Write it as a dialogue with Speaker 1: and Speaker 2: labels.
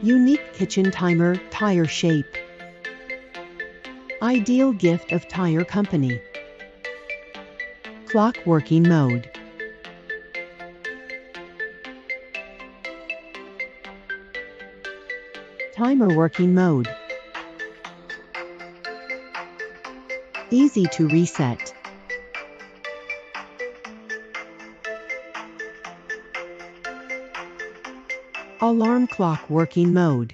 Speaker 1: Unique kitchen timer, tire shape. Ideal gift of tire company. Clock working mode. Timer working mode. Easy to reset. Alarm clock working mode.